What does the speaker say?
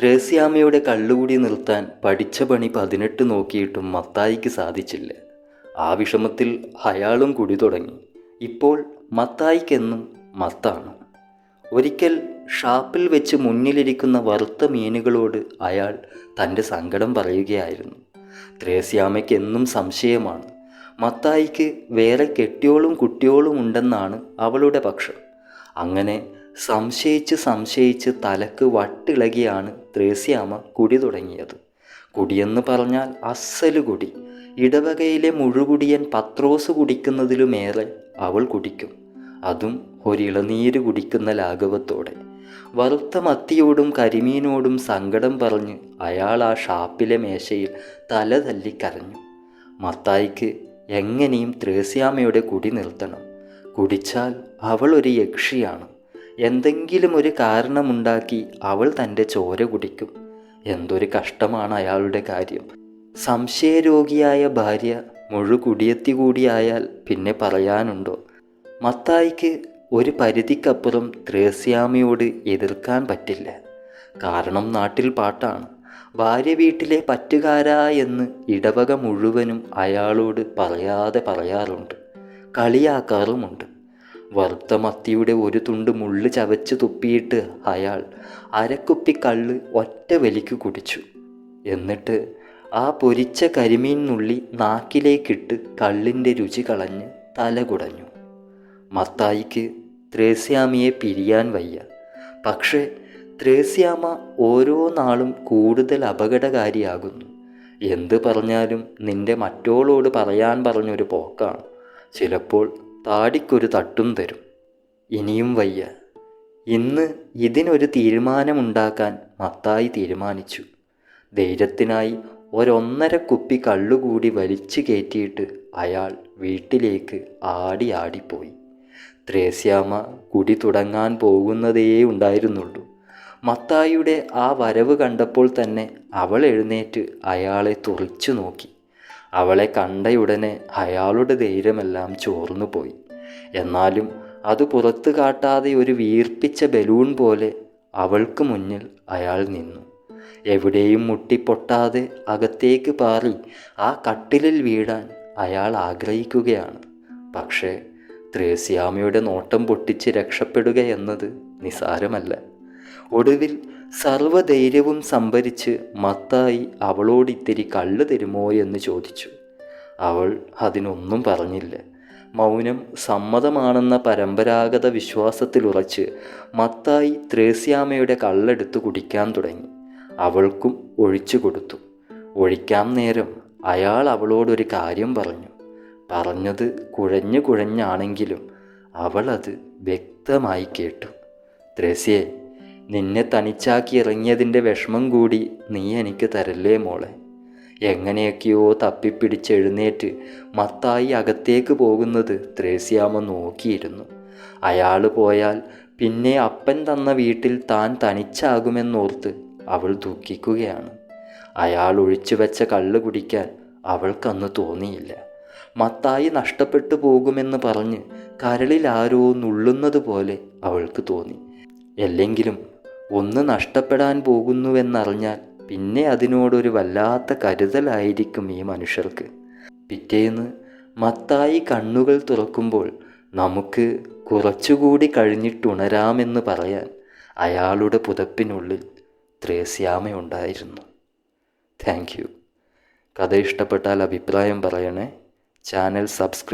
ത്രേസ്യാമ്മയുടെ കള്ളുകൂടി നിർത്താൻ പഠിച്ച പണി 18 നോക്കിയിട്ടും മത്തായിക്ക് സാധിച്ചില്ല. ആ വിഷമത്തിൽ അയാളും കുടി തുടങ്ങി. ഇപ്പോൾ മത്തായിക്കെന്നും മത്താണ്. ഒരിക്കൽ ഷാപ്പിൽ വെച്ച് മുന്നിലിരിക്കുന്ന വറുത്ത മീനുകളോട് അയാൾ തൻ്റെ സങ്കടം പറയുകയായിരുന്നു. ത്രേസ്യാമ്മയ്ക്ക് എന്നും സംശയമാണ്. മത്തായിക്ക് വേറെ കെട്ടിയോളും കുട്ടിയോളും ഉണ്ടെന്നാണ് അവളുടെ പക്ഷം. അങ്ങനെ സംശയിച്ച് തലക്ക് വട്ടിളകിയാണ് ത്രേസ്യാമ്മ കുടി തുടങ്ങിയത്. കുടിയെന്ന് പറഞ്ഞാൽ അസ്സല് കുടി. ഇടവകയിലെ മുഴുകുടിയൻ പത്രോസ് കുടിക്കുന്നതിലുമേറെ അവൾ കുടിക്കും. അതും ഒരിളനീര് കുടിക്കുന്ന ലാഘവത്തോടെ. വറുത്ത മത്തിയോടും കരിമീനോടും സങ്കടം പറഞ്ഞ് അയാൾ ആ ഷാപ്പിലെ മേശയിൽ തല തല്ലിക്കരഞ്ഞു. മത്തായിക്ക് എങ്ങനെയും ത്രേസ്യാമ്മയുടെ കുടി നിർത്തണം. കുടിച്ചാൽ അവൾ ഒരു യക്ഷിയാണ്. എന്തെങ്കിലും ഒരു കാരണമുണ്ടാക്കി അവൾ തൻ്റെ ചോര കുടിക്കും. എന്തൊരു കഷ്ടമാണ് അയാളുടെ കാര്യം. സംശയരോഗിയായ ഭാര്യ മുഴുകുടിയത്തി കൂടിയായാൽ പിന്നെ പറയാനുണ്ടോ? മത്തായിക്ക് ഒരു പരിധിക്കപ്പുറം ത്രേസ്യാമ്മയോട് എതിർക്കാൻ പറ്റില്ല. കാരണം നാട്ടിൽ പാട്ടാണ്. ഭാര്യ വീട്ടിലെ പറ്റുകാരാ എന്ന് ഇടവക മുഴുവനും അയാളോട് പറയാതെ പറയാറുണ്ട്, കളിയാക്കാറുമുണ്ട്. വറുത്ത മത്തിയുടെ ഒരു തുണ്ട് മുള്ള് ചവച്ച് തുപ്പിയിട്ട് അയാൾ അരക്കുപ്പി കള്ള് ഒറ്റ വലിക്ക് കുടിച്ചു. എന്നിട്ട് ആ പൊരിച്ച കരിമീൻ നുള്ളി നാക്കിലേക്കിട്ട് കള്ളിൻ്റെ രുചി കളഞ്ഞ് തല കുടഞ്ഞു. മത്തായിക്ക് ത്രേസ്യാമ്മയെ പിരിയാൻ വയ്യ. പക്ഷേ ത്രേസ്യാമ്മ ഓരോ നാളും കൂടുതൽ അപകടകാരിയാകുന്നു. എന്ത് പറഞ്ഞാലും നിന്റെ മറ്റോളോട് പറയാൻ പറഞ്ഞൊരു പോക്കാണ്. ചിലപ്പോൾ താടിക്കൊരു തട്ടും തരും. ഇനിയും വയ്യ. ഇന്ന് ഇതിനൊരു തീരുമാനമുണ്ടാക്കാൻ മത്തായി തീരുമാനിച്ചു. ധൈര്യത്തിനായി 1.5 കുപ്പി കള്ളുകൂടി വലിച്ചു കയറ്റിയിട്ട് അയാൾ വീട്ടിലേക്ക് ആടിപ്പോയി. ത്രേസ്യാമ്മ കുടി തുടങ്ങാൻ പോകുന്നതേ ഉണ്ടായിരുന്നുള്ളൂ. മത്തായിയുടെ ആ വരവ് കണ്ടപ്പോൾ തന്നെ അവൾ എഴുന്നേറ്റ് അയാളെ തുറിച്ചു നോക്കി. അവളെ കണ്ടയുടനെ അയാളുടെ ധൈര്യമെല്ലാം ചോർന്നു പോയി. എന്നാലും അത് പുറത്തു കാട്ടാതെ ഒരു വീർപ്പിച്ച ബലൂൺ പോലെ അവൾക്ക് മുന്നിൽ അയാൾ നിന്നു. എവിടെയും മുട്ടിപ്പൊട്ടാതെ അകത്തേക്ക് പാറി ആ കട്ടിലിൽ വീഴാൻ അയാൾ ആഗ്രഹിക്കുകയാണ്. പക്ഷേ ത്രേസ്യാമ്മയുടെ നോട്ടം പൊട്ടിച്ച് രക്ഷപ്പെടുക എന്നത് നിസാരമല്ല. ഒടുവിൽ സർവ്വധൈര്യവും സംഭരിച്ച് മത്തായി അവളോട് ഇത്തിരി കള്ള് തരുമോ എന്ന് ചോദിച്ചു. അവൾ അതിനൊന്നും പറഞ്ഞില്ല. മൗനം സമ്മതമാണെന്ന പരമ്പരാഗത വിശ്വാസത്തിലുറച്ച് മത്തായി ത്രേസ്യാമ്മയുടെ കള്ളെടുത്ത് കുടിക്കാൻ തുടങ്ങി. അവൾക്കും ഒഴിച്ചു കൊടുത്തു. ഒഴിക്കാൻ നേരം അയാൾ അവളോടൊരു കാര്യം പറഞ്ഞു. പറഞ്ഞത് കുഴഞ്ഞാണെങ്കിലും അവൾ അത് വ്യക്തമായി കേട്ടു. ത്രേസ്യേ, നിന്നെ തനിച്ചാക്കി ഇറങ്ങിയതിൻ്റെ വിഷമം കൂടി നീ എനിക്ക് തരല്ലേ മോളെ. എങ്ങനെയൊക്കെയോ തപ്പിപ്പിടിച്ചെഴുന്നേറ്റ് മത്തായി അകത്തേക്ക് പോകുന്നത് ത്രേസ്യാമ്മ നോക്കിയിരുന്നു. അയാൾ പോയാൽ പിന്നെ അപ്പൻ തന്ന വീട്ടിൽ താൻ തനിച്ചാകുമെന്നോർത്ത് അവൾ ദുഃഖിക്കുകയാണ്. അയാൾ ഒഴിച്ചു വെച്ച കള്ള് കുടിക്കാൻ അവൾക്കന്ന് തോന്നിയില്ല. മത്തായി നഷ്ടപ്പെട്ടു പോകുമെന്ന് പറഞ്ഞ് കരളിൽ ആരോ നുള്ളുന്നത് പോലെ അവൾക്ക് തോന്നി. അല്ലെങ്കിലും ഒന്ന് നഷ്ടപ്പെടാൻ പോകുന്നുവെന്നറിഞ്ഞാൽ പിന്നെ അതിനോടൊരു വല്ലാത്ത കരുതലായിരിക്കും ഈ മനുഷ്യർക്ക്. പിറ്റേന്ന് മത്തായി കണ്ണുകൾ തുറക്കുമ്പോൾ നമുക്ക് കുറച്ചുകൂടി കഴിഞ്ഞിട്ടുണരാമെന്ന് പറയാൻ അയാളുടെ പുതപ്പിനുള്ളിൽ ത്രേസ്യാമ്മയുണ്ടായിരുന്നു. Thank you. കഥ ഇഷ്ടപ്പെട്ടാൽ അഭിപ്രായം പറയണേ. Channel subscribe